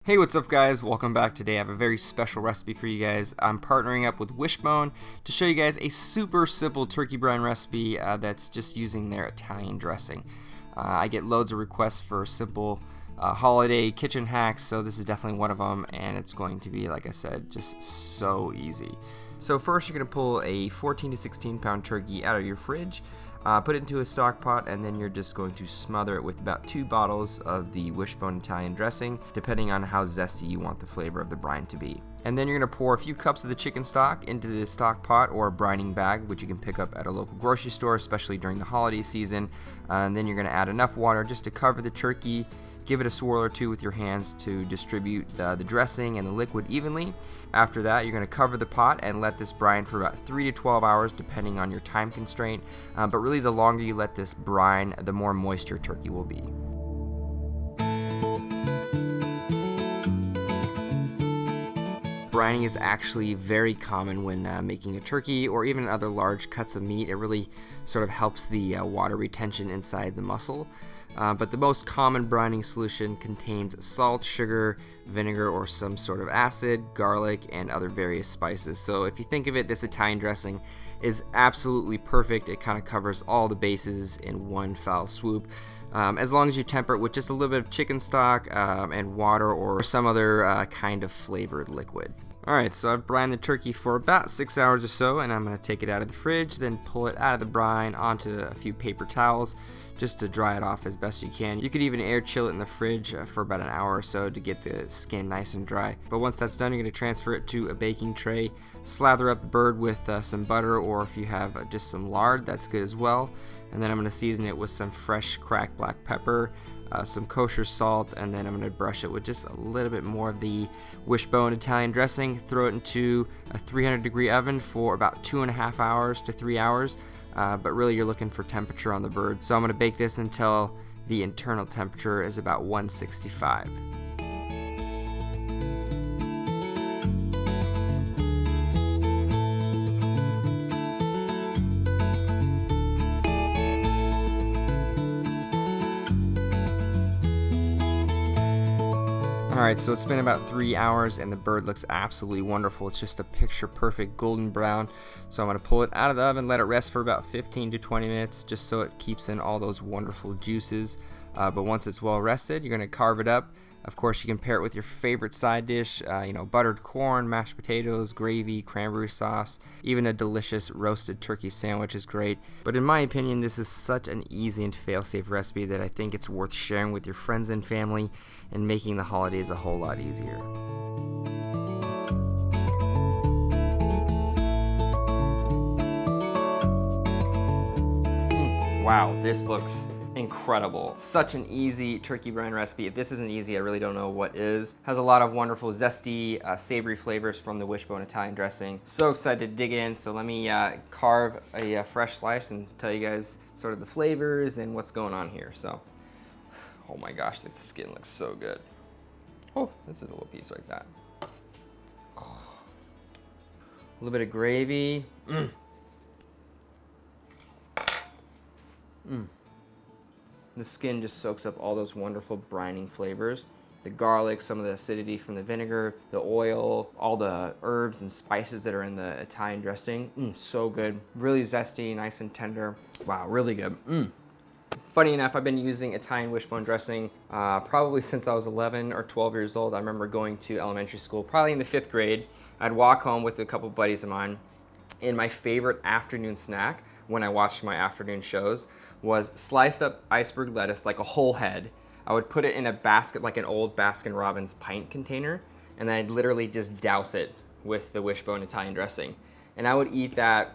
Hey, what's up guys? Welcome back. Today I have a very special recipe for you guys. I'm partnering up with Wishbone to show you guys a super simple turkey brine recipe that's just using their Italian dressing. I get loads of requests for simple holiday kitchen hacks, so this is definitely one of them, and it's going to be, like I said, just so easy. So first you're going to pull a 14 to 16 pound turkey out of your fridge. Put it into a stock pot, and then you're just going to smother it with about 2 bottles of the Wishbone Italian dressing, depending on how zesty you want the flavor of the brine to be. And then you're going to pour a few cups of the chicken stock into the stock pot or a brining bag, which you can pick up at a local grocery store, especially during the holiday season. And then you're going to add enough water just to cover the turkey. Give it a swirl or two with your hands to distribute the dressing and the liquid evenly. After that, you're going to cover the pot and let this brine for about 3 to 12 hours, depending on your time constraint. But really, the longer you let this brine, the more moist your turkey will be. Brining is actually very common when making a turkey or even other large cuts of meat. It really sort of helps the water retention inside the muscle. But the most common brining solution contains salt, sugar, vinegar, or some sort of acid, garlic, and other various spices. So if you think of it, this Italian dressing is absolutely perfect. It kind of covers all the bases in one foul swoop. As long as you temper it with just a little bit of chicken stock and water or some other kind of flavored liquid. Alright, so I've brined the turkey for about 6 hours or so, and I'm going to take it out of the fridge, then pull it out of the brine onto a few paper towels just to dry it off as best you can. You could even air chill it in the fridge for about an hour or so to get the skin nice and dry. But once that's done, you're going to transfer it to a baking tray, slather up the bird with some butter, or if you have just some lard, that's good as well. And then I'm going to season it with some fresh cracked black pepper, some kosher salt, and then I'm going to brush it with just a little bit more of the Wishbone Italian dressing. Throw it into a 300-degree oven for about 2.5 hours to 3 hours, but really you're looking for temperature on the bird. So I'm going to bake this until the internal temperature is about 165. Alright, so it's been about 3 hours and the bird looks absolutely wonderful. It's just a picture perfect golden brown. So I'm going to pull it out of the oven, let it rest for about 15 to 20 minutes just so it keeps in all those wonderful juices. But once it's well rested, you're going to carve it up. Of course, you can pair it with your favorite side dish, buttered corn, mashed potatoes, gravy, cranberry sauce. Even a delicious roasted turkey sandwich is great. But in my opinion, this is such an easy and fail-safe recipe that I think it's worth sharing with your friends and family and making the holidays a whole lot easier. Wow, this looks incredible. Such an easy turkey brine recipe. If this isn't easy, I really don't know what is. Has a lot of wonderful zesty, savory flavors from the Wishbone Italian dressing. So excited to dig in. So let me carve a fresh slice and tell you guys sort of the flavors and what's going on here. So, oh my gosh, this skin looks so good. Oh, this is a little piece like that. Oh. A little bit of gravy. The skin just soaks up all those wonderful brining flavors. The garlic, some of the acidity from the vinegar, the oil, all the herbs and spices that are in the Italian dressing. So good. Really zesty, nice and tender. Wow, really good. Funny enough, I've been using Italian Wishbone dressing probably since I was 11 or 12 years old. I remember going to elementary school, probably in the 5th grade. I'd walk home with a couple buddies of mine, and my favorite afternoon snack when I watched my afternoon shows was sliced up iceberg lettuce, like a whole head. I would put it in a basket, like an old Baskin-Robbins pint container, and then I'd literally just douse it with the Wishbone Italian dressing. And I would eat that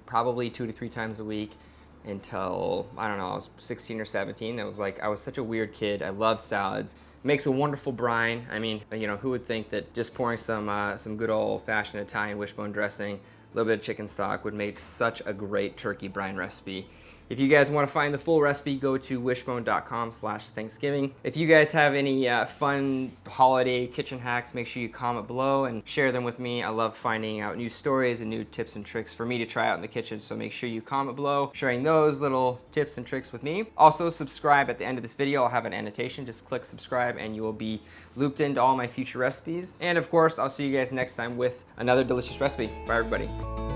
probably 2 to 3 times a week until, I don't know, I was 16 or 17. I was such a weird kid. I loved salads. Makes a wonderful brine. I mean, who would think that just pouring some good old-fashioned Italian Wishbone dressing, a little bit of chicken stock would make such a great turkey brine recipe. If you guys want to find the full recipe, go to wishbone.com/Thanksgiving. If you guys have any fun holiday kitchen hacks, make sure you comment below and share them with me. I love finding out new stories and new tips and tricks for me to try out in the kitchen, so make sure you comment below, sharing those little tips and tricks with me. Also, subscribe at the end of this video. I'll have an annotation. Just click subscribe and you will be looped into all my future recipes. And of course, I'll see you guys next time with another delicious recipe. Bye, everybody.